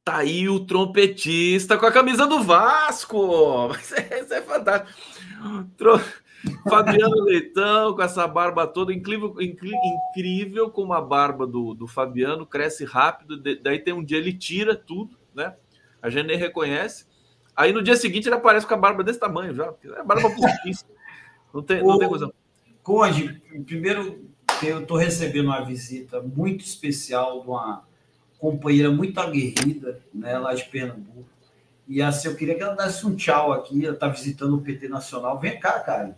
Tá aí o trompetista com a camisa do Vasco. Isso é fantástico. Fabiano Leitão com essa barba toda, incrível como a barba do Fabiano cresce rápido. Daí tem um dia ele tira tudo, né? A gente nem reconhece. Aí no dia seguinte ele aparece com a barba desse tamanho já. É barba postiça. Não tem coisa. Conde, primeiro eu estou recebendo uma visita muito especial de uma companheira muito aguerrida, né, lá de Pernambuco. E assim, eu queria que ela desse um tchau aqui. Ela está visitando o PT Nacional. Vem cá, Kari.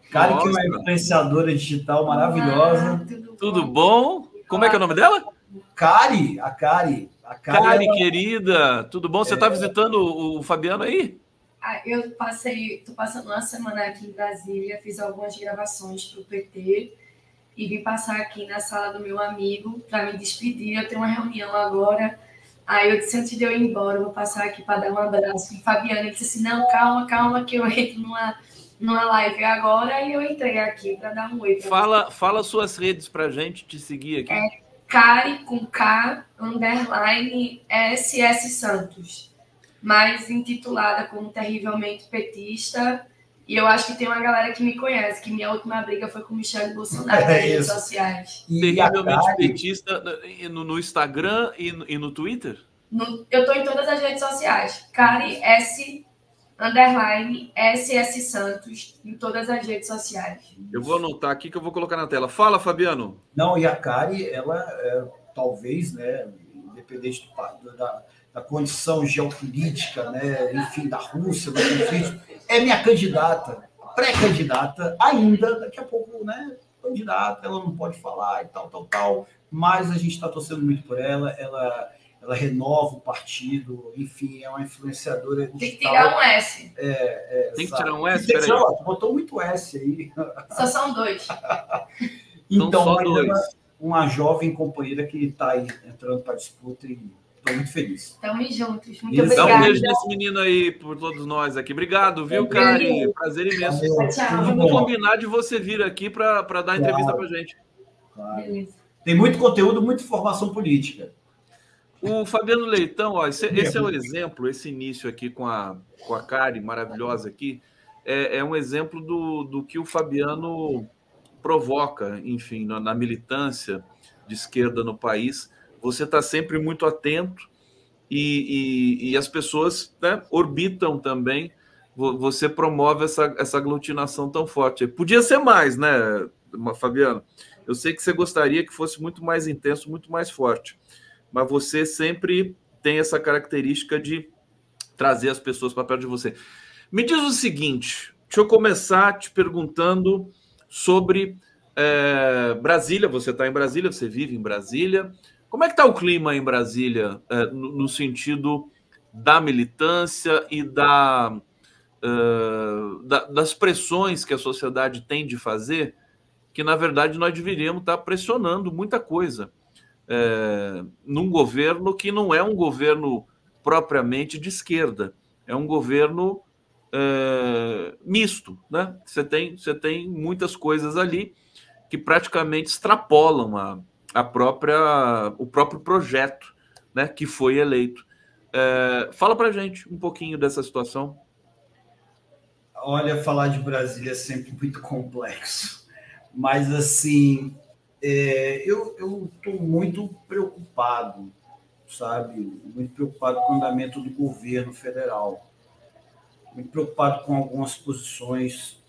Kari, que é uma influenciadora digital maravilhosa. Tudo bom? Como é que é o nome dela? Kari, a Kari. Kari, querida, tudo bom? Você está visitando o Fabiano aí? Eu tô passando uma semana aqui em Brasília, fiz algumas gravações para o PT e vim passar aqui na sala do meu amigo para me despedir. Eu tenho uma reunião agora. Aí eu disse, antes de eu ir embora, eu vou passar aqui para dar um abraço. E Fabiano disse assim, não, calma, que eu entro numa live agora. E eu entrei aqui para dar um oi. Fala suas redes para a gente te seguir aqui. Kari, com K, _ SS Santos. Mais intitulada como Terrivelmente Petista. E eu acho que tem uma galera que me conhece, que minha última briga foi com o Michel Bolsonaro nas redes sociais. Terrivelmente Petista no Instagram e no Twitter? Eu tô em todas as redes sociais. Kari _SS Santos em todas as redes sociais. Eu vou anotar aqui que eu vou colocar na tela. Fala, Fabiano. Não, e a Kari, ela talvez, né, independente da condição geopolítica, né, enfim, da Rússia, do conflito, é minha candidata, pré-candidata, ainda, daqui a pouco, né, candidata, ela não pode falar e tal, mas a gente está torcendo muito por ela, ela renova o partido, enfim, é uma influenciadora digital. Tem que tirar um S. Tem que tirar um S? Peraí. Tu botou muito S aí. Só são 2. Então, só 2. Uma jovem companheira que está aí entrando para a disputa e estou muito feliz. Estamos juntos. Muito obrigada. Dá um beijo nesse menino aí, por todos nós aqui. Obrigado, viu, Kari? Prazer imenso. Tchau. Vamos combinar de você vir aqui para dar entrevista para a gente. Claro. Tem muito conteúdo, muita informação política. O Fabiano Leitão, ó, esse é o exemplo, esse início aqui com a Kari maravilhosa aqui, é um exemplo do que o Fabiano provoca, enfim, na militância de esquerda no país. Você está sempre muito atento e as pessoas, né, orbitam também. Você promove essa aglutinação tão forte. Podia ser mais, né, Fabiano? Eu sei que você gostaria que fosse muito mais intenso, muito mais forte. Mas você sempre tem essa característica de trazer as pessoas para perto de você. Me diz o seguinte, deixa eu começar te perguntando sobre Brasília. Você está em Brasília, você vive em Brasília. Como é que está o clima em Brasília, no sentido da militância e das pressões que a sociedade tem de fazer, que, na verdade, nós deveríamos estar pressionando muita coisa. Num governo que não é um governo propriamente de esquerda, é um governo misto, né? Você tem muitas coisas ali que praticamente extrapolam o próprio projeto, né, que foi eleito. Fala para a gente um pouquinho dessa situação. Olha, falar de Brasília é sempre muito complexo, mas assim... eu estou muito preocupado, sabe? Muito preocupado com o andamento do governo federal. Muito preocupado com algumas posições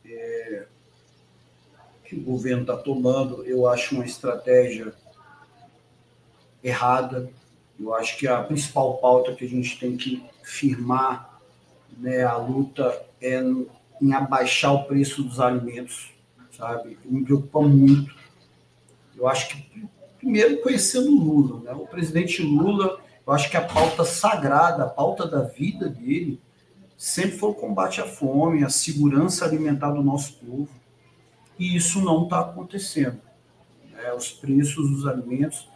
que o governo está tomando. Eu acho uma estratégia errada. Eu acho que a principal pauta que a gente tem que firmar, né, a luta é em abaixar o preço dos alimentos, sabe? Me preocupa muito. Eu acho que, primeiro, conhecendo o Lula, né? O presidente Lula, eu acho que a pauta sagrada, a pauta da vida dele, sempre foi o combate à fome, a segurança alimentar do nosso povo. E isso não está acontecendo. Os preços dos alimentos,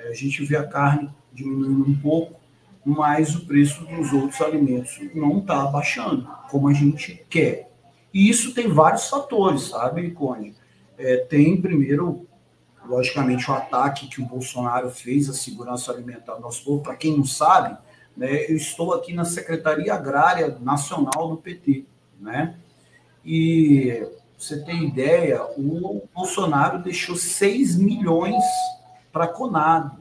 a gente vê a carne diminuindo um pouco, mas o preço dos outros alimentos não está abaixando, como a gente quer. E isso tem vários fatores, sabe, Conde? Tem, primeiro... logicamente, o ataque que o Bolsonaro fez à segurança alimentar do nosso povo. Para quem não sabe, né? Eu estou aqui na Secretaria Agrária Nacional do PT, né? E você tem ideia, o Bolsonaro deixou 6 milhões para a Conab,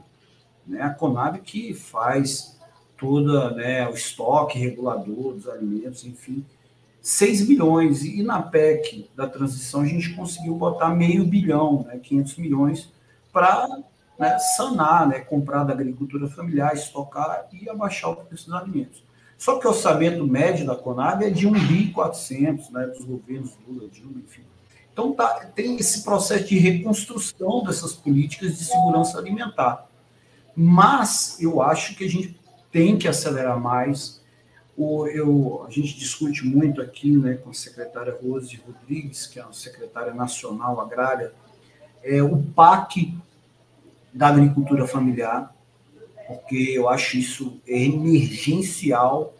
né? A Conab que faz toda, né, o estoque regulador dos alimentos, enfim, 6 bilhões. E na PEC da transição a gente conseguiu botar meio bilhão, né, 500 milhões, para, né, sanar, né, comprar da agricultura familiar, estocar e abaixar o preço dos alimentos. Só que o orçamento médio da Conab é de 1.400 bilhão, né, dos governos Lula, Dilma, enfim. Então tem esse processo de reconstrução dessas políticas de segurança alimentar. Mas eu acho que a gente tem que acelerar mais. A gente discute muito aqui, né, com a secretária Rose Rodrigues, que é a secretária nacional agrária, o PAC da agricultura familiar, porque eu acho isso emergencial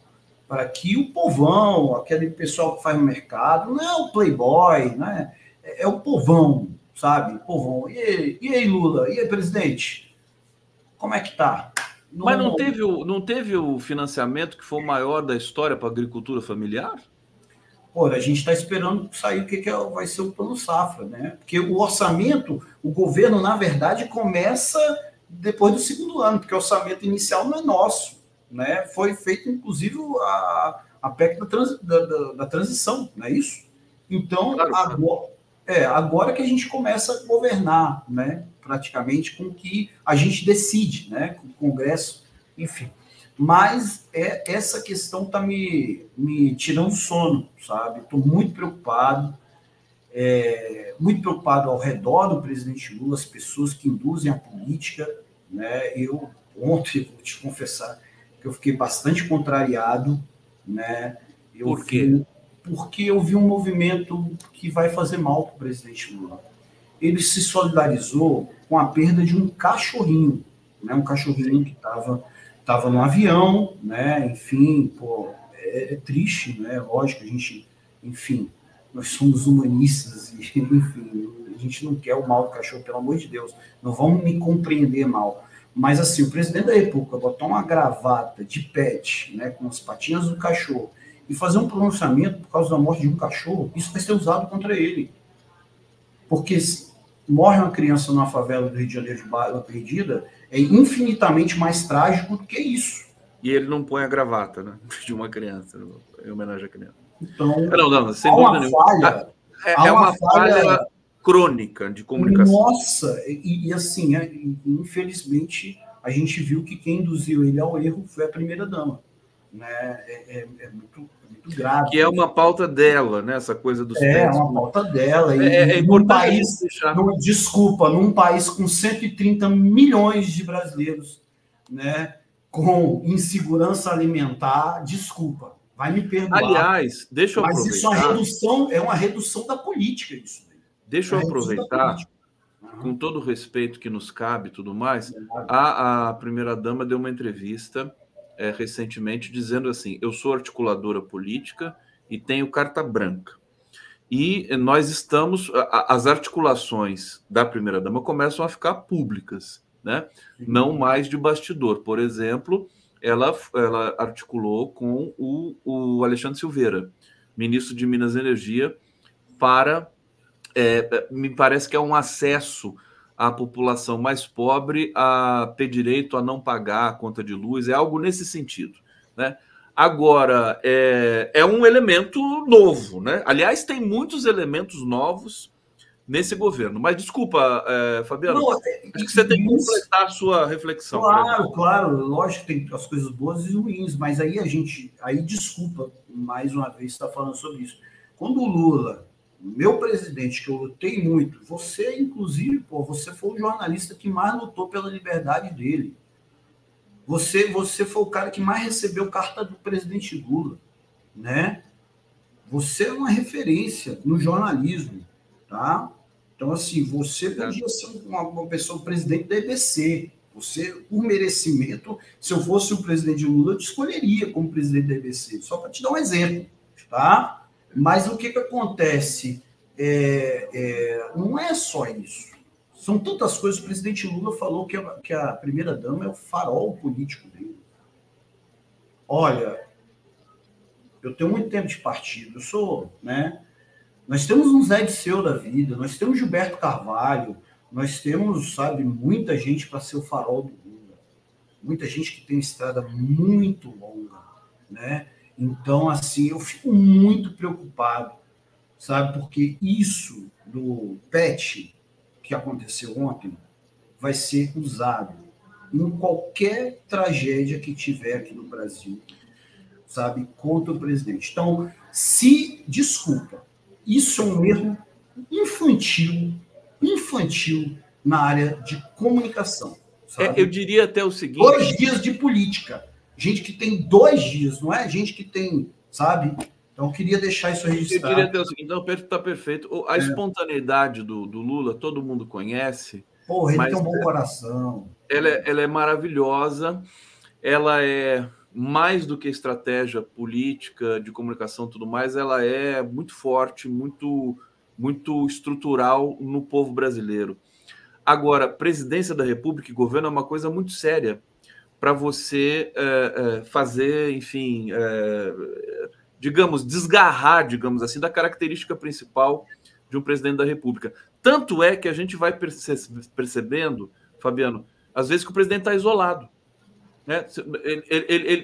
para que o povão, aquele pessoal que faz no mercado, não é o playboy, né, é o povão, sabe? O povão. E aí, Lula? E aí, presidente? Como é que tá? Mas não teve o financiamento que foi o maior da história para a agricultura familiar? Pô, a gente está esperando sair o que vai ser o Plano Safra, né? Porque o orçamento, o governo, na verdade, começa depois do segundo ano, porque o orçamento inicial não é nosso, né? Foi feito, inclusive, a PEC da transição, não é isso? Então, claro. Agora que a gente começa a governar, né? Praticamente com o que a gente decide, né? Com o Congresso, enfim. Mas essa questão está me tirando sono, sabe? Estou muito preocupado ao redor do presidente Lula, as pessoas que induzem a política, né? Eu ontem, vou te confessar, que eu fiquei bastante contrariado, né? Por quê? Porque eu vi um movimento que vai fazer mal para o presidente Lula. Ele se solidarizou com a perda de um cachorrinho, né? Um cachorrinho que estava no avião, né? Enfim, pô, é triste, né? Lógico, a gente, enfim, nós somos humanistas e, enfim, a gente não quer o mal do cachorro, pelo amor de Deus, não vamos me compreender mal. Mas, assim, o presidente da República botar uma gravata de pet, né, com as patinhas do cachorro, e fazer um pronunciamento por causa da morte de um cachorro, isso vai ser usado contra ele. Porque se morre uma criança numa favela do Rio de Janeiro de bala perdida, é infinitamente mais trágico do que isso. E ele não põe a gravata, né, de uma criança, em homenagem à criança. Então, não, sem dúvida nenhuma. É uma falha crônica de comunicação. Nossa, e assim, infelizmente, a gente viu que quem induziu ele ao erro foi a primeira-dama. Né? É muito grave. Que é uma pauta dela, né? Essa coisa dos pets. É uma pauta dela. É importante deixar. Desculpa, num país com 130 milhões de brasileiros, né, com insegurança alimentar, desculpa, vai me perdoar. Aliás, deixa eu aproveitar. Mas isso é uma redução da política, isso. Deixa eu aproveitar, com todo o respeito que nos cabe e tudo mais, a primeira-dama deu uma entrevista recentemente dizendo assim: eu sou articuladora política e tenho carta branca. E nós estamos... As articulações da primeira-dama começam a ficar públicas, né? Não mais de bastidor. Por exemplo, ela articulou com o Alexandre Silveira, ministro de Minas e Energia, para... me parece que é um acesso à população mais pobre a ter direito a não pagar a conta de luz, é algo nesse sentido, né? Agora, é um elemento novo, né? Aliás, tem muitos elementos novos nesse governo. Mas, desculpa, Fabiano, acho que você tem que completar a sua reflexão. Claro, lógico que tem as coisas boas e ruins, mas aí desculpa, mais uma vez, estar falando sobre isso. Quando o Lula... meu presidente, que eu lutei muito, você, inclusive, você foi o jornalista que mais lutou pela liberdade dele. Você foi o cara que mais recebeu carta do presidente Lula, né? Você é uma referência no jornalismo, tá? Então, assim, você podia ser uma pessoa, presidente da EBC. Você, por merecimento, se eu fosse o presidente Lula, eu te escolheria como presidente da EBC. Só para te dar um exemplo, tá? Mas o que acontece? Não é só isso. São tantas coisas. O presidente Lula falou que a primeira-dama é o farol político dele. Olha, eu tenho muito tempo de partido, eu sou, né? Nós temos um Zé Disseu da vida, nós temos Gilberto Carvalho, nós temos, sabe, muita gente para ser o farol do Lula, muita gente que tem estrada muito longa, né? Então, assim, eu fico muito preocupado, sabe, porque isso do PET que aconteceu ontem vai ser usado em qualquer tragédia que tiver aqui no Brasil, sabe, contra o presidente. Então, desculpa, isso é um erro infantil na área de comunicação. Sabe? Eu diria até o seguinte... 2 dias de política. Gente que tem 2 dias, não é gente que tem, sabe? Então, eu queria deixar isso registrado. Eu diria até o seguinte, não, está perfeito. A espontaneidade do Lula, todo mundo conhece. Porra, ele tem um bom coração. Ela é maravilhosa, ela é mais do que estratégia política, de comunicação e tudo mais, ela é muito forte, muito estrutural no povo brasileiro. Agora, presidência da República e governo é uma coisa muito séria para você fazer, enfim, digamos, desgarrar, digamos assim, da característica principal de um presidente da República. Tanto é que a gente vai percebendo, Fabiano, às vezes que o presidente está isolado. Né?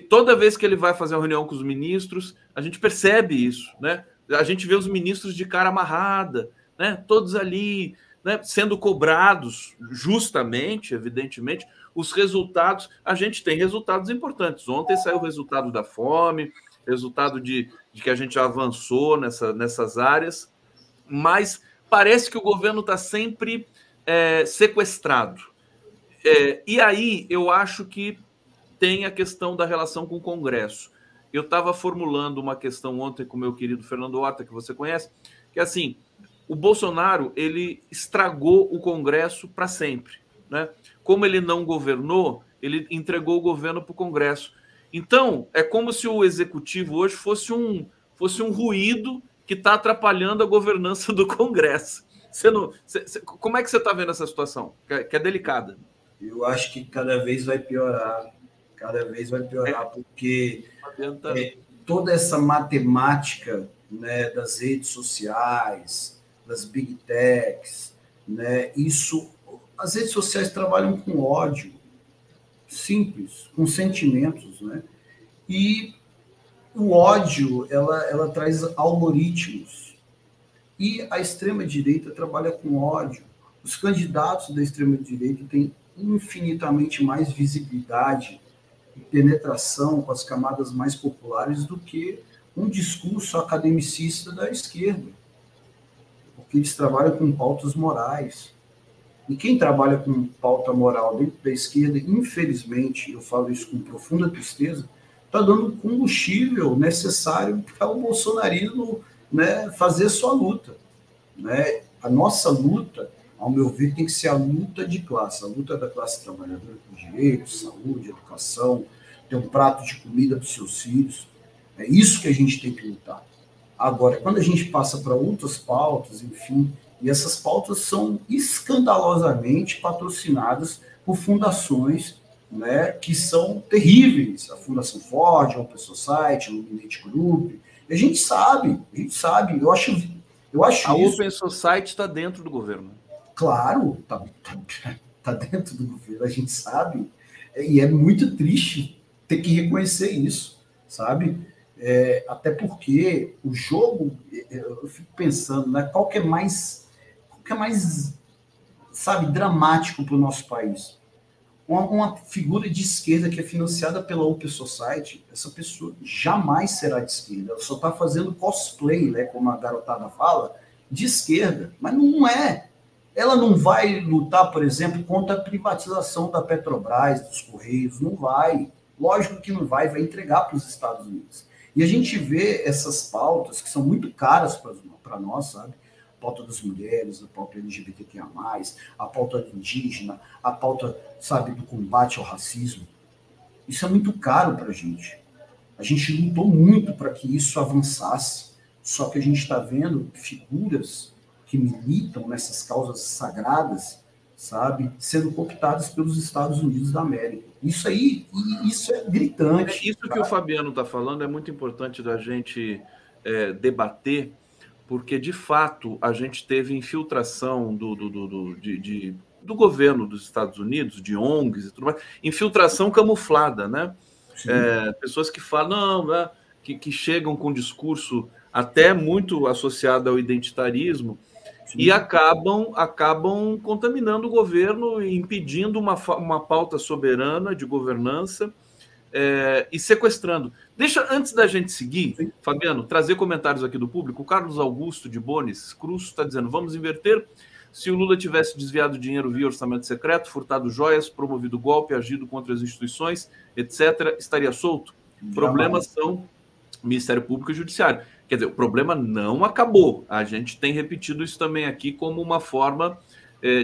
Toda vez que ele vai fazer uma reunião com os ministros, a gente percebe isso. Né? A gente vê os ministros de cara amarrada, né? Todos ali, né? Sendo cobrados justamente, evidentemente, os resultados. A gente tem resultados importantes. Ontem saiu o resultado da fome, resultado de que a gente já avançou nessas áreas, mas parece que o governo está sempre sequestrado. E aí eu acho que tem a questão da relação com o Congresso. Eu estava formulando uma questão ontem com o meu querido Fernando Horta, que você conhece, que é assim, o Bolsonaro ele estragou o Congresso para sempre. Né? Como ele não governou, ele entregou o governo para o Congresso. Então, é como se o Executivo hoje fosse um ruído que está atrapalhando a governança do Congresso. Como é que você está vendo essa situação? Que é delicada. Eu acho que cada vez vai piorar. Porque toda essa matemática, né, das redes sociais, das big techs, né, as redes sociais trabalham com ódio, simples, com sentimentos, né? E o ódio, ela traz algoritmos. E a extrema-direita trabalha com ódio. Os candidatos da extrema-direita têm infinitamente mais visibilidade e penetração com as camadas mais populares do que um discurso academicista da esquerda. Porque eles trabalham com pautas morais. E quem trabalha com pauta moral dentro da esquerda, infelizmente, eu falo isso com profunda tristeza, está dando combustível necessário para o bolsonarismo, né, fazer sua luta. Né? A nossa luta, ao meu ver, tem que ser a luta de classe, a luta da classe trabalhadora com direitos, saúde, educação, ter um prato de comida para os seus filhos. É isso que a gente tem que lutar. Agora, quando a gente passa para outras pautas, enfim, e essas pautas são escandalosamente patrocinadas por fundações, né, que são terríveis. A Fundação Ford, a Open Society, a Luminate Group. A gente sabe. Eu acho a Open Society está dentro do governo. Claro, tá dentro do governo, a gente sabe. E é muito triste ter que reconhecer isso, sabe? Até porque o jogo, eu fico pensando, né, qual que é mais, sabe, dramático para o nosso país. Uma figura de esquerda que é financiada pela Open Society, essa pessoa jamais será de esquerda, ela só está fazendo cosplay, né, como a garotada fala, de esquerda, mas não é. Ela não vai lutar, por exemplo, contra a privatização da Petrobras, dos Correios, não vai. Lógico que não vai entregar para os Estados Unidos. E a gente vê essas pautas que são muito caras para nós, sabe? A pauta das mulheres, a pauta LGBTQIA+, a pauta indígena, a pauta, sabe, do combate ao racismo. Isso é muito caro para a gente. A gente lutou muito para que isso avançasse, só que a gente está vendo figuras que militam nessas causas sagradas sabe, sendo cooptadas pelos Estados Unidos da América. Isso aí, isso é gritante. Isso que o Fabiano está falando é muito importante da gente debater, porque, de fato, a gente teve infiltração do governo dos Estados Unidos, de ONGs e tudo mais, infiltração camuflada, né? Pessoas que falam, não, né? Que chegam com discurso até muito associado ao identitarismo. Sim. E acabam contaminando o governo e impedindo uma pauta soberana de governança e sequestrando. Deixa, antes da gente seguir, sim, Fabiano, trazer comentários aqui do público. O Carlos Augusto de Bones Cruz está dizendo: vamos inverter. Se o Lula tivesse desviado dinheiro via orçamento secreto, furtado joias, promovido golpe, agido contra as instituições, etc., estaria solto? Problemas são Ministério Público e Judiciário. Quer dizer, o problema não acabou. A gente tem repetido isso também aqui como uma forma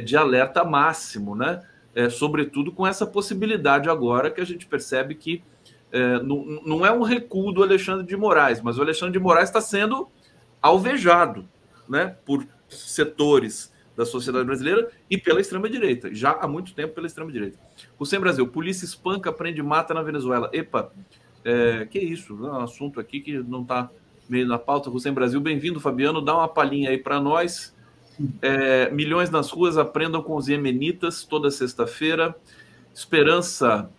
de alerta máximo, né? Sobretudo com essa possibilidade agora que a gente percebe que não é um recuo do Alexandre de Moraes, mas o Alexandre de Moraes está sendo alvejado, né, por setores da sociedade brasileira e pela extrema-direita, já há muito tempo pela extrema-direita. Hussein Brasil, polícia espanca, prende e mata na Venezuela. Epa, que isso? É um assunto aqui que não está meio na pauta. Hussein Brasil, bem-vindo, Fabiano. Dá uma palhinha aí para nós. Milhões nas ruas, aprendam com os iemenitas toda sexta-feira. Esperança,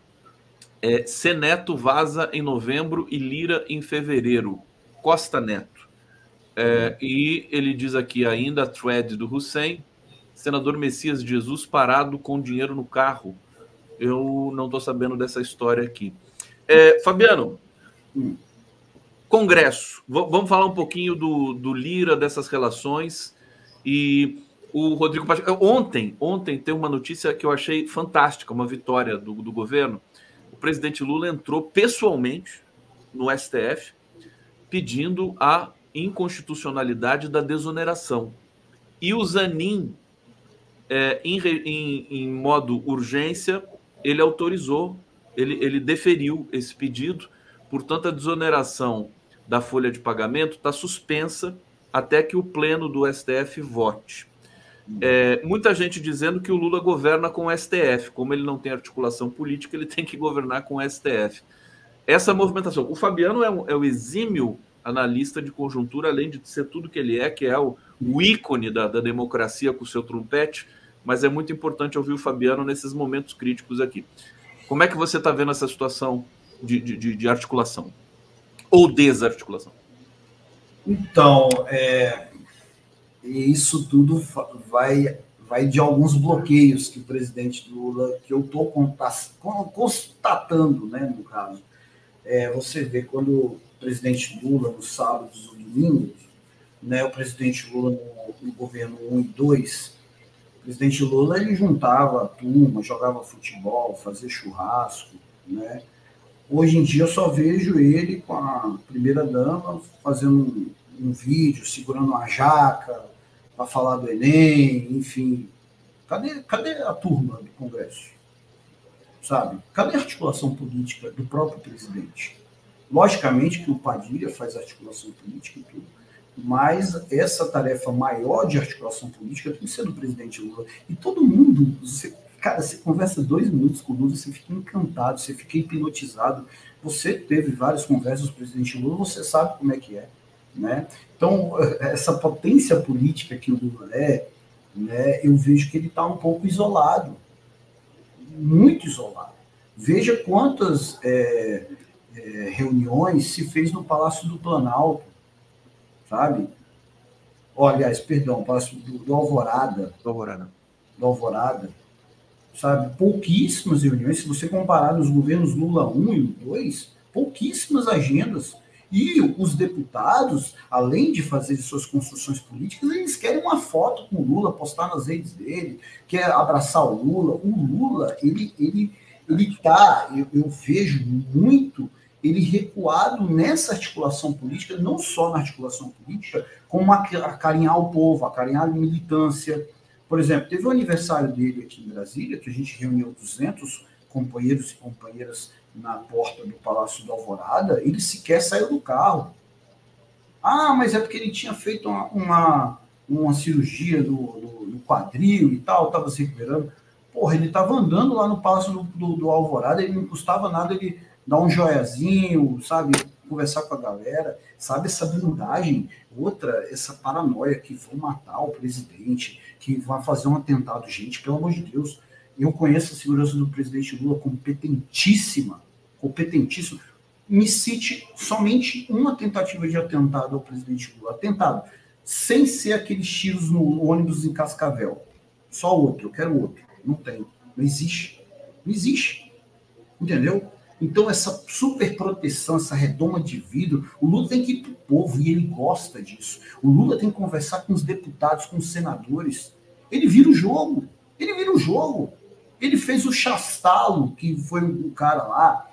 Seneto vaza em novembro e Lira em fevereiro. Costa Neto. E ele diz aqui ainda, a thread do Hussein, senador Messias Jesus parado com dinheiro no carro. Eu não estou sabendo dessa história aqui. Fabiano, Congresso. Vamos falar um pouquinho do Lira, dessas relações. E o Rodrigo Pacheco... Ontem tem uma notícia que eu achei fantástica, uma vitória do governo. O presidente Lula entrou pessoalmente no STF pedindo a inconstitucionalidade da desoneração. E o Zanin, em modo urgência, ele autorizou, ele deferiu esse pedido. Portanto, a desoneração da folha de pagamento está suspensa até que o pleno do STF vote. Muita gente dizendo que o Lula governa com o STF. Como ele não tem articulação política, ele tem que governar com o STF. Essa movimentação. O Fabiano é o exímio analista de conjuntura, além de ser tudo que ele que é o ícone da democracia com o seu trompete, mas é muito importante ouvir o Fabiano nesses momentos críticos aqui. Como é que você está vendo essa situação de articulação? Ou desarticulação? Então, isso tudo vai de alguns bloqueios que o presidente Lula, que eu estou constatando, né, no caso. Você vê quando o presidente Lula, nos sábados e domingos, né, o presidente Lula no governo 1 e 2, o presidente Lula ele juntava a turma, jogava futebol, fazia churrasco, né? Hoje em dia eu só vejo ele com a primeira-dama fazendo um vídeo, segurando uma jaca para falar do Enem, enfim. Cadê a turma do Congresso? Sabe? Cadê a articulação política do próprio presidente? Logicamente que o Padilha faz articulação política e tudo, mas essa tarefa maior de articulação política tem que ser do presidente Lula. E todo mundo... Cara, você conversa 2 minutos com o Lula, você fica encantado, você fica hipnotizado. Você teve várias conversas com o presidente Lula, você sabe como é que é, né? Então, essa potência política que o Lula né, eu vejo que ele está um pouco isolado, muito isolado. Veja quantas reuniões se fez no Palácio do Planalto, sabe? Aliás, perdão, Palácio do Alvorada. Do Alvorada. Sabe, pouquíssimas reuniões, se você comparar nos governos Lula 1 e 2, pouquíssimas agendas. E os deputados, além de fazer suas construções políticas, eles querem uma foto com o Lula, postar nas redes dele, quer abraçar o Lula. O Lula, ele tá, eu vejo muito ele recuado nessa articulação política, não só na articulação política, como acarinhar o povo, acarinhar a militância. Por exemplo, teve o aniversário dele aqui em Brasília, que a gente reuniu 200 companheiros e companheiras na porta do Palácio do Alvorada, ele sequer saiu do carro. Ah, mas é porque ele tinha feito uma uma cirurgia no quadril e tal, estava se recuperando. Porra, ele estava andando lá no Palácio do Alvorada, ele não custava nada ele dar um joiazinho, sabe, conversar com a galera, sabe, essa blindagem. Outra, essa paranoia que vão matar o presidente, que vai fazer um atentado. Gente, pelo amor de Deus, eu conheço a segurança do presidente Lula competentíssima. Me cite somente uma tentativa de atentado ao presidente Lula. Atentado, sem ser aqueles tiros no ônibus em Cascavel. Só outro, eu quero outro. Não tem, não existe. Não existe. Entendeu? Então, essa super proteção, essa redoma de vidro, o Lula tem que ir para o povo e ele gosta disso. O Lula tem que conversar com os deputados, com os senadores. Ele vira o jogo. Ele fez o Chastalo, que foi um cara lá,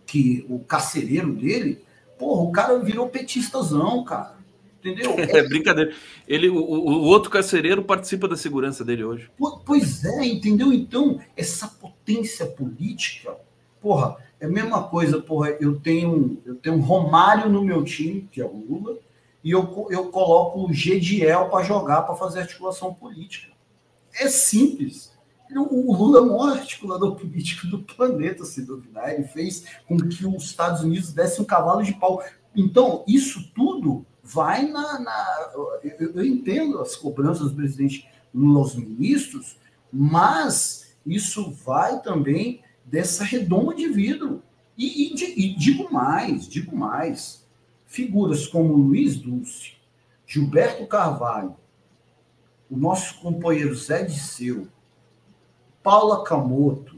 que o carcereiro dele, porra, o cara virou petistazão, cara. Entendeu? É brincadeira. O outro carcereiro participa da segurança dele hoje. Pois é, entendeu? Então, essa potência política, porra, é a mesma coisa, porra, eu tenho um Romário no meu time, que é o Lula, e eu coloco o Gediel para jogar, para fazer articulação política. É simples. O Lula é o maior articulador político do planeta, se duvidar. Ele fez com que os Estados Unidos dessem um cavalo de pau. Então, isso tudo vai eu entendo as cobranças do presidente Lula aos ministros, mas isso vai também dessa redoma de vidro. E digo mais. Figuras como Luiz Dulce, Gilberto Carvalho, o nosso companheiro Zé Disseu, Paula Camoto,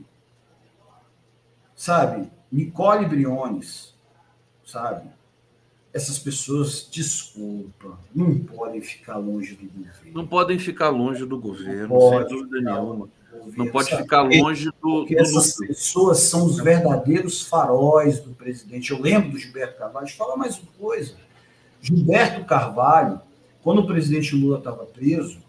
sabe? Nicole Briones, sabe? Essas pessoas, desculpa, não podem ficar longe do governo. Não podem ficar longe do governo, sem dúvida nenhuma. Não pode ficar longe do essas pessoas são os verdadeiros faróis do presidente. Eu lembro do Gilberto Carvalho. Deixa eu falar mais uma coisa. Gilberto Carvalho, quando o presidente Lula estava preso,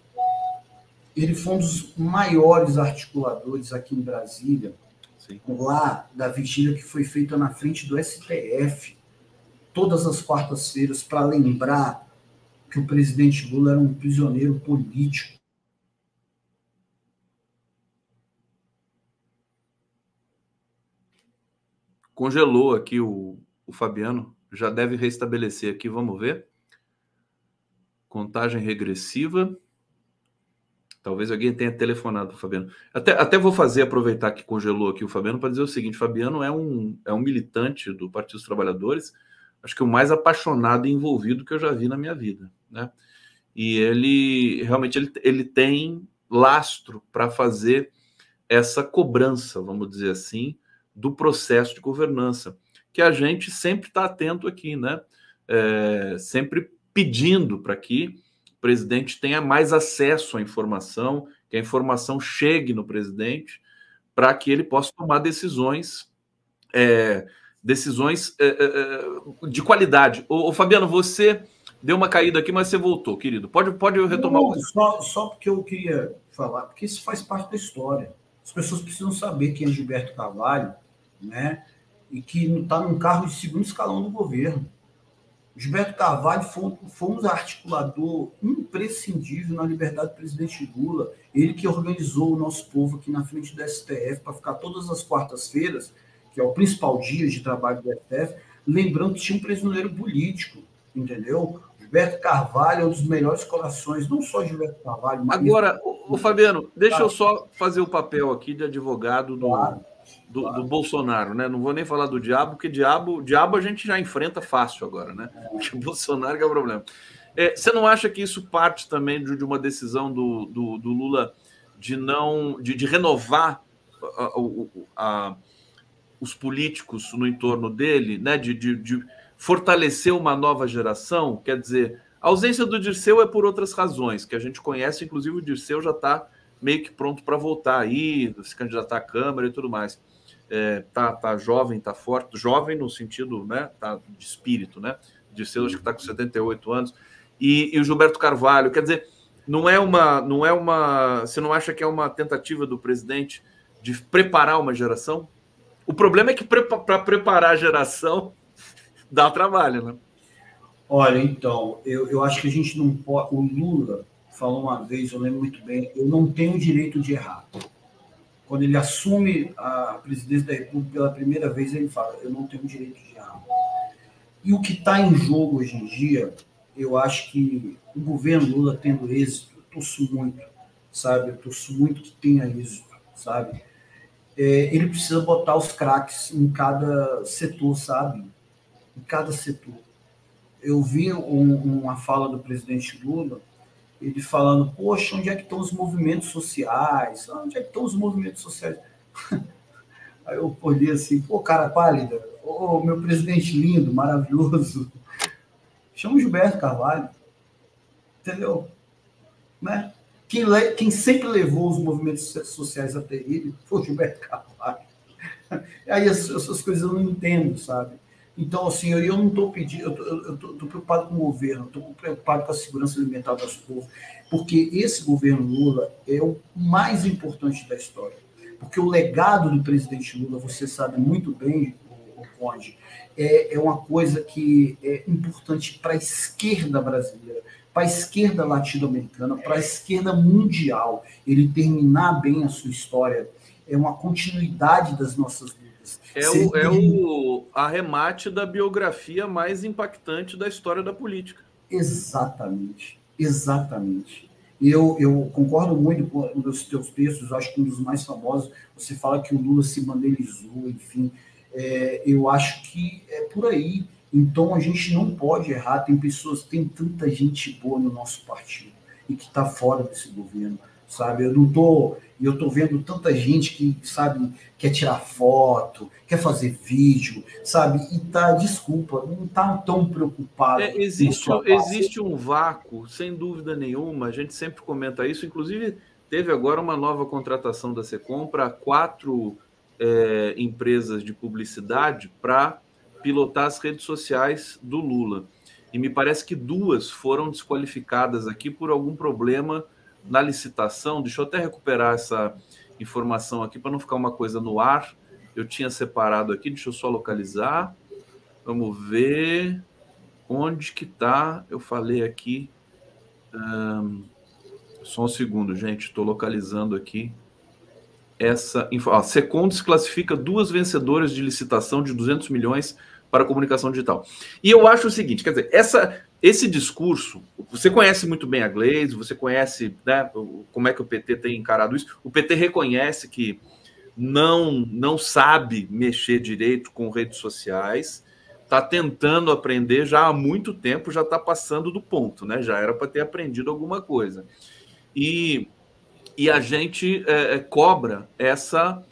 ele foi um dos maiores articuladores aqui em Brasília, sim, lá da vigília que foi feita na frente do STF, todas as quartas-feiras, para lembrar que o presidente Lula era um prisioneiro político. Congelou aqui o Fabiano, já deve restabelecer aqui, vamos ver. Contagem regressiva. Talvez alguém tenha telefonado para o Fabiano. Até vou aproveitar que congelou aqui o Fabiano, para dizer o seguinte: Fabiano é um militante do Partido dos Trabalhadores, acho que o mais apaixonado e envolvido que eu já vi na minha vida, né? E ele realmente ele tem lastro para fazer essa cobrança, vamos dizer assim, do processo de governança, que a gente sempre está atento aqui, né? Sempre pedindo para que o presidente tenha mais acesso à informação, que a informação chegue no presidente, para que ele possa tomar decisões de qualidade. Ô, Fabiano, você deu uma caída aqui, mas você voltou, querido. Pode retomar. Não, só porque eu queria falar, porque isso faz parte da história. As pessoas precisam saber quem é Gilberto Carvalho, né? E que está num cargo de segundo escalão do governo. Gilberto Carvalho foi um articulador imprescindível na liberdade do presidente Lula. Ele que organizou o nosso povo aqui na frente do STF para ficar todas as quartas-feiras, que é o principal dia de trabalho do STF, lembrando que tinha um prisioneiro político, entendeu? Gilberto Carvalho é um dos melhores corações, não só Gilberto Carvalho. Mas... Agora, o Fabiano, deixa eu só fazer o papel aqui de advogado do Bolsonaro, né? Não vou nem falar do diabo, porque diabo a gente já enfrenta fácil agora, né? Porque o Bolsonaro que é o problema. Você não acha que isso parte também de uma decisão do Lula de renovar os políticos no entorno dele, né? De fortalecer uma nova geração? Quer dizer, a ausência do Dirceu é por outras razões, que a gente conhece, inclusive o Dirceu já está meio que pronto para voltar aí, se candidatar à Câmara e tudo mais. Tá jovem, tá forte, jovem no sentido, né, tá de espírito, né? Dirceu acho que está com 78 anos. E o Gilberto Carvalho, quer dizer, não é uma. Você não acha que é uma tentativa do presidente de preparar uma geração? O problema é que para preparar a geração dá trabalho, né? Olha, então, eu acho que a gente não pode. O Lula, falou uma vez, eu lembro muito bem, eu não tenho o direito de errar. Quando ele assume a presidência da República pela primeira vez, ele fala, eu não tenho o direito de errar. E o que está em jogo hoje em dia, eu acho que o governo Lula tendo êxito, eu torço muito, sabe? Eu torço muito que tenha êxito, sabe? Ele precisa botar os craques em cada setor, sabe? Em cada setor. Eu vi uma fala do presidente Lula, ele falando, poxa, onde é que estão os movimentos sociais? Onde é que estão os movimentos sociais? Aí eu olhei assim, pô, cara pálida, ô, meu presidente lindo, maravilhoso, chama o Gilberto Carvalho, entendeu? Né? Quem sempre levou os movimentos sociais até ele foi o Gilberto Carvalho. Aí essas coisas eu não entendo, sabe? Então, assim, eu não estou pedindo, eu estou preocupado com o governo, estou preocupado com a segurança alimentar do nosso povo, porque esse governo Lula é o mais importante da história. Porque o legado do presidente Lula, você sabe muito bem, o Conde, é uma coisa que é importante para a esquerda brasileira, para a esquerda latino-americana, para a esquerda mundial. Ele terminar bem a sua história é uma continuidade das nossas lutas. É o arremate da biografia mais impactante da história da política. Exatamente, exatamente. Eu concordo muito com os teus textos, acho que um dos mais famosos, você fala que o Lula se banderizou, enfim, eu acho que é por aí. Então a gente não pode errar, tem tanta gente boa no nosso partido e que está fora desse governo, sabe? Eu estou vendo tanta gente que, sabe, quer tirar foto, quer fazer vídeo, sabe? E desculpa, não está tão preocupado. Existe um vácuo, sem dúvida nenhuma, a gente sempre comenta isso, inclusive teve agora uma nova contratação da Secom para 4 empresas de publicidade para pilotar as redes sociais do Lula. E me parece que 2 foram desqualificadas aqui por algum problema na licitação. Deixa eu até recuperar essa informação aqui para não ficar uma coisa no ar. Eu tinha separado aqui, deixa eu só localizar. Vamos ver onde que está. Eu falei aqui. Só um segundo, gente. Estou localizando aqui. A Secom desclassifica 2 vencedoras de licitação de 200 milhões para a comunicação digital. E eu acho o seguinte, quer dizer, esse discurso, você conhece muito bem a Glaze, você conhece, né, como é que o PT tem encarado isso. O PT reconhece que não sabe mexer direito com redes sociais, está tentando aprender já há muito tempo, já está passando do ponto, né? Já era para ter aprendido alguma coisa. E a gente cobra essa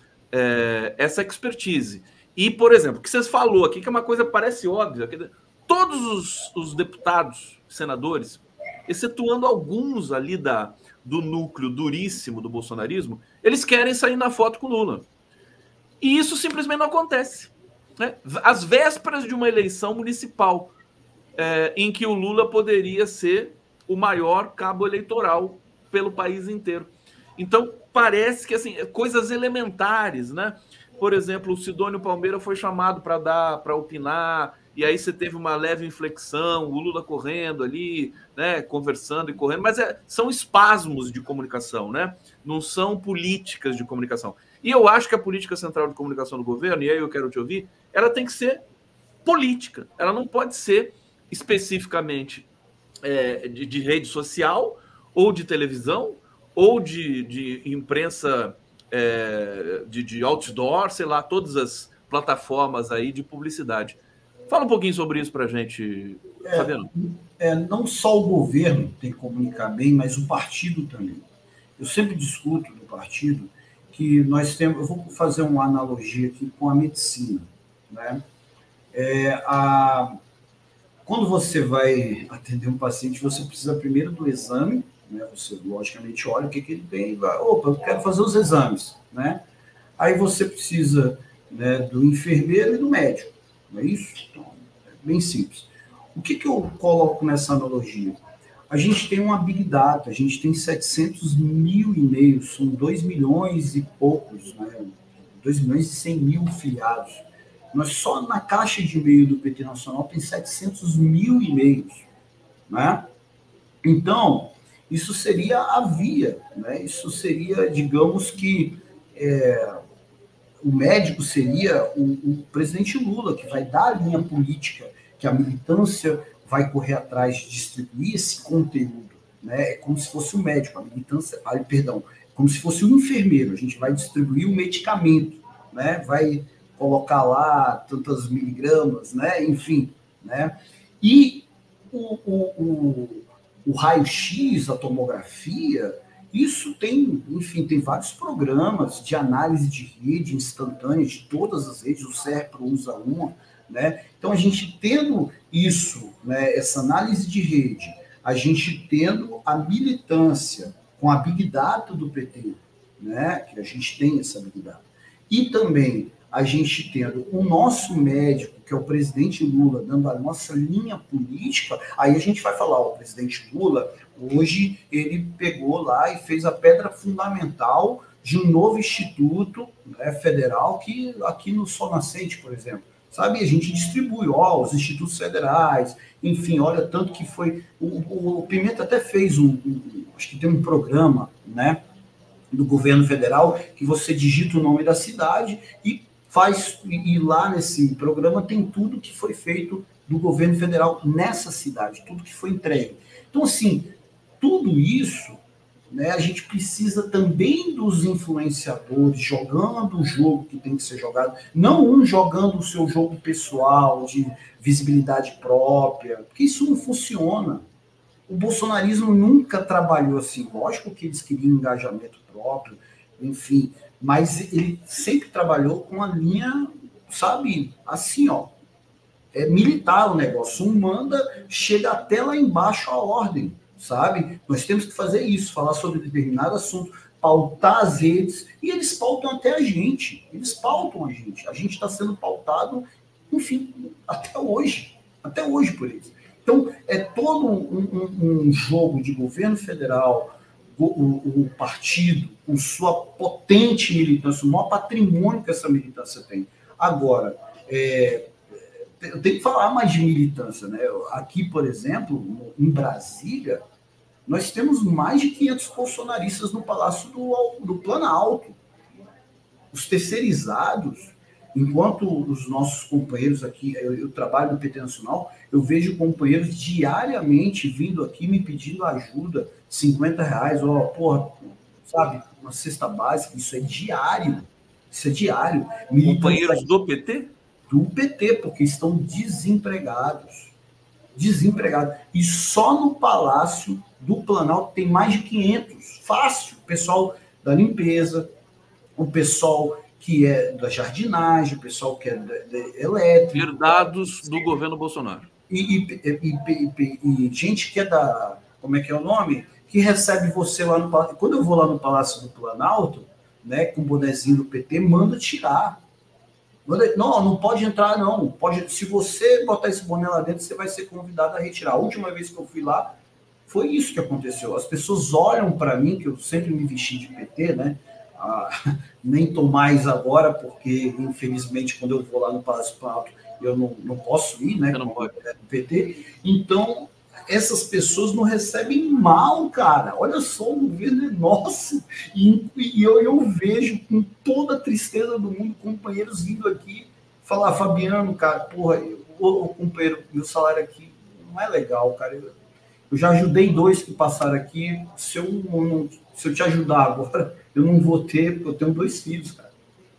expertise. E, por exemplo, o que vocês falou aqui, que é uma coisa parece óbvia, que todos os deputados, senadores, excetuando alguns ali do núcleo duríssimo do bolsonarismo, eles querem sair na foto com o Lula. E isso simplesmente não acontece. Né? Às vésperas de uma eleição municipal, em que o Lula poderia ser o maior cabo eleitoral pelo país inteiro. Então, parece que, assim, coisas elementares, né? Por exemplo, o Sidônio Palmeira foi chamado para opinar, e aí você teve uma leve inflexão, o Lula correndo ali, né, conversando e correndo, mas são espasmos de comunicação, né? Não são políticas de comunicação. E eu acho que a política central de comunicação do governo, e aí eu quero te ouvir, ela tem que ser política, ela não pode ser especificamente de rede social, ou de televisão, ou de imprensa, de outdoor, sei lá, todas as plataformas aí de publicidade. Fala um pouquinho sobre isso para a gente, Fabiano. Não só o governo tem que comunicar bem, mas o partido também. Eu sempre discuto do partido que nós temos... Eu vou fazer uma analogia aqui com a medicina. Né? Quando você vai atender um paciente, você precisa primeiro do exame, né? Você, logicamente, olha o que ele tem e vai, opa, eu quero fazer os exames. Né? Aí você precisa, né, do enfermeiro e do médico. Não é isso? Então, é bem simples. O que eu coloco nessa analogia? A gente tem uma Big Data, a gente tem 700 mil e-mails, são 2 milhões e poucos, né? 2 milhões e 100 mil filiados. Nós só na caixa de e-mail do PT Nacional tem 700 mil e-mails. Né? Então, isso seria a via, né? Isso seria, digamos que o médico seria o presidente Lula, que vai dar a linha política, que a militância vai correr atrás de distribuir esse conteúdo, né? É como se fosse um médico, a militância, perdão, como se fosse um enfermeiro, a gente vai distribuir o medicamento, né? Vai colocar lá tantas miligramas, né? Enfim, né? E o raio-x, a tomografia, isso tem, enfim, tem vários programas de análise de rede instantânea de todas as redes, o SERPRO usa uma, né? Então, a gente tendo isso, né, essa análise de rede, a gente tendo a militância com a Big Data do PT, né, que a gente tem essa Big Data, e também a gente tendo o nosso médico, que é o presidente Lula, dando a nossa linha política, aí a gente vai falar, o presidente Lula, hoje, ele pegou lá e fez a pedra fundamental de um novo instituto, né, federal, que aqui no Sol Nascente, por exemplo, sabe, a gente distribui, os institutos federais, enfim, olha, tanto que foi, o Pimenta até fez acho que tem um programa, né, do governo federal, que você digita o nome da cidade e lá nesse programa tem tudo que foi feito do governo federal nessa cidade, tudo que foi entregue. Então, assim, tudo isso, né, a gente precisa também dos influenciadores jogando o jogo que tem que ser jogado, não um jogando o seu jogo pessoal, de visibilidade própria, porque isso não funciona. O bolsonarismo nunca trabalhou assim. Lógico que eles queriam engajamento próprio, enfim, mas ele sempre trabalhou com a linha, sabe, assim, é militar o negócio. Um manda, chega até lá embaixo a ordem, sabe? Nós temos que fazer isso, falar sobre determinado assunto, pautar as redes, e eles pautam até a gente. Eles pautam a gente. A gente está sendo pautado, enfim, até hoje por eles. Então, é todo um jogo de governo federal, o partido, com sua potente militância, o maior patrimônio que essa militância tem. Agora, eu tenho que falar mais de militância, né? Aqui, por exemplo, em Brasília, nós temos mais de 500 bolsonaristas no Palácio do Planalto. Os terceirizados, enquanto os nossos companheiros aqui, eu trabalho no PT Nacional, eu vejo companheiros diariamente vindo aqui me pedindo ajuda, R$50, porra, sabe, uma cesta básica, isso é diário. Companheiros do PT? Do PT, porque estão desempregados. E só no Palácio do Planalto tem mais de 500, fácil. O pessoal da limpeza, o pessoal que é da jardinagem, o pessoal que é elétrico. Herdados do governo Bolsonaro. E gente que é da... Como é que é o nome? Que recebe você lá no Palácio. Quando eu vou lá no Palácio do Planalto, né, com o bonezinho do PT, manda tirar. Não pode entrar, não. Se você botar esse boné lá dentro, você vai ser convidado a retirar. A última vez que eu fui lá, foi isso que aconteceu. As pessoas olham para mim, que eu sempre me vesti de PT, né? Nem estou mais agora, porque, infelizmente, quando eu vou lá no Palácio Planalto, eu não posso ir, né? Não pode. PT. Então, essas pessoas não recebem mal, cara. Olha só, o governo é nosso. E eu vejo com toda a tristeza do mundo companheiros vindo aqui falar, Fabiano, cara, porra, o companheiro, meu salário aqui não é legal, cara. Eu já ajudei 2 que passaram aqui. Se eu te ajudar agora, eu não vou ter, porque eu tenho 2 filhos, cara.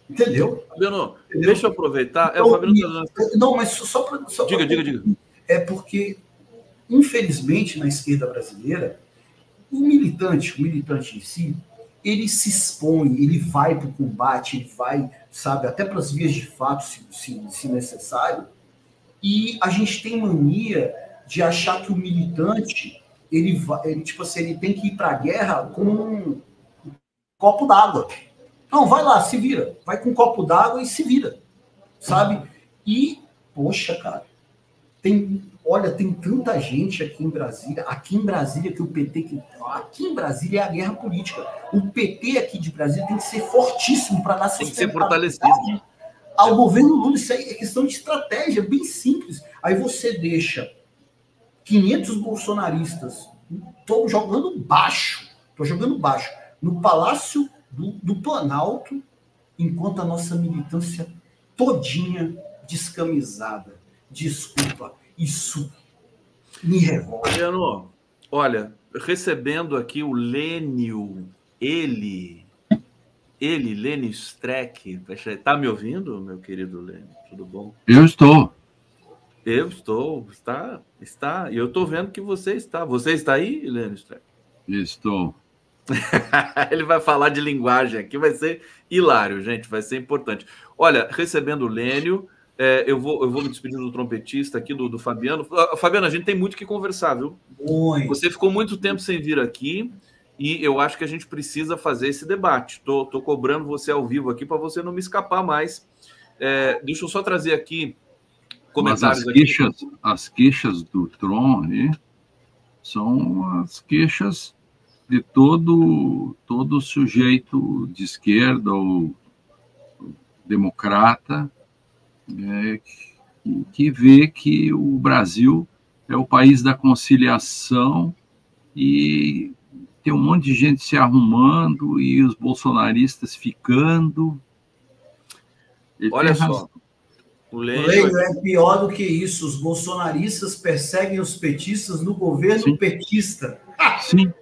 Entendeu? Fabiano, deixa eu aproveitar. Então, Fabiano... Não, mas só para... Diga. É porque, infelizmente, na esquerda brasileira, o militante em si, ele se expõe, ele vai para o combate, ele vai, sabe, até para as vias de fato, se necessário, e a gente tem mania de achar que o militante, ele tipo assim, ele tem que ir para a guerra com um copo d'água. Não, vai lá, se vira. Vai com um copo d'água e se vira, sabe? E, poxa, cara, tem tanta gente aqui em Brasília que o PT... Aqui em Brasília é a guerra política. O PT aqui de Brasília tem que ser fortíssimo para dar sustentabilidade. Tem que ser fortalecido. Ao governo Lula, isso aí é questão de estratégia, bem simples. Aí você deixa 500 bolsonaristas Estou jogando baixo. No Palácio do Planalto, enquanto a nossa militância todinha descamisada. Desculpa, isso me revolta. Fabiano, olha, recebendo aqui o Lênio, Lênio Streck. Está me ouvindo, meu querido Lênio? Tudo bom? Eu estou. Está. E eu estou vendo que você está. Você está aí, Lênio Streck? Estou. Ele vai falar de linguagem aqui, vai ser hilário, gente, vai ser importante. Olha, recebendo o Lênio, eu vou me despedir do trompetista aqui, do Fabiano. Fabiano, a gente tem muito que conversar, viu? Oi. Você ficou muito tempo sem vir aqui e eu acho que a gente precisa fazer esse debate. Tô cobrando você ao vivo aqui para você não me escapar mais. Deixa eu só trazer aqui comentários. Mas as queixas do Tron aí são as queixas de todo sujeito de esquerda ou democrata que vê que o Brasil é o país da conciliação e tem um monte de gente se arrumando e os bolsonaristas ficando. Olha só. O Lênio é pior do que isso. Os bolsonaristas perseguem os petistas no governo petista. Sim.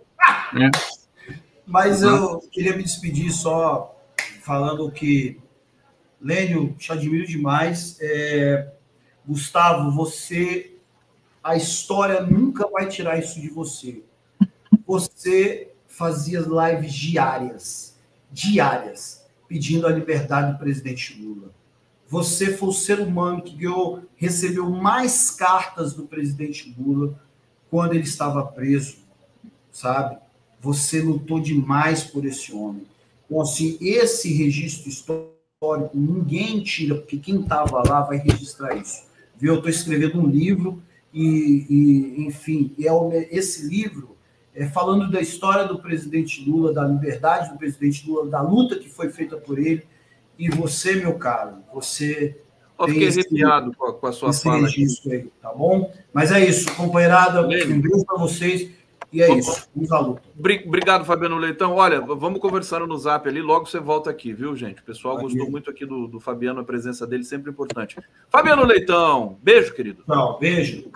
Mas eu queria me despedir só falando que, Lênio, te admiro demais. Gustavo, a história nunca vai tirar isso de você. Você fazia lives diárias, pedindo a liberdade do presidente Lula. Você foi o ser humano que recebeu mais cartas do presidente Lula quando ele estava preso, sabe? Você lutou demais por esse homem. Então, assim, esse registro histórico ninguém tira, porque quem estava lá vai registrar isso. Viu? Eu estou escrevendo um livro enfim, esse livro falando da história do presidente Lula, da liberdade do presidente Lula, da luta que foi feita por ele. E você, meu caro, você... Eu fiquei arrepiado com a sua fala. Aí, tá bom? Mas é isso, companheirada. Um beijo para vocês. E é isso, vamos à luta. Obrigado, Fabiano Leitão. Olha, vamos conversando no Zap ali, logo você volta aqui, viu, gente? O pessoal gostou muito aqui do Fabiano, a presença dele sempre importante. Fabiano Leitão, beijo, querido. Tchau, beijo.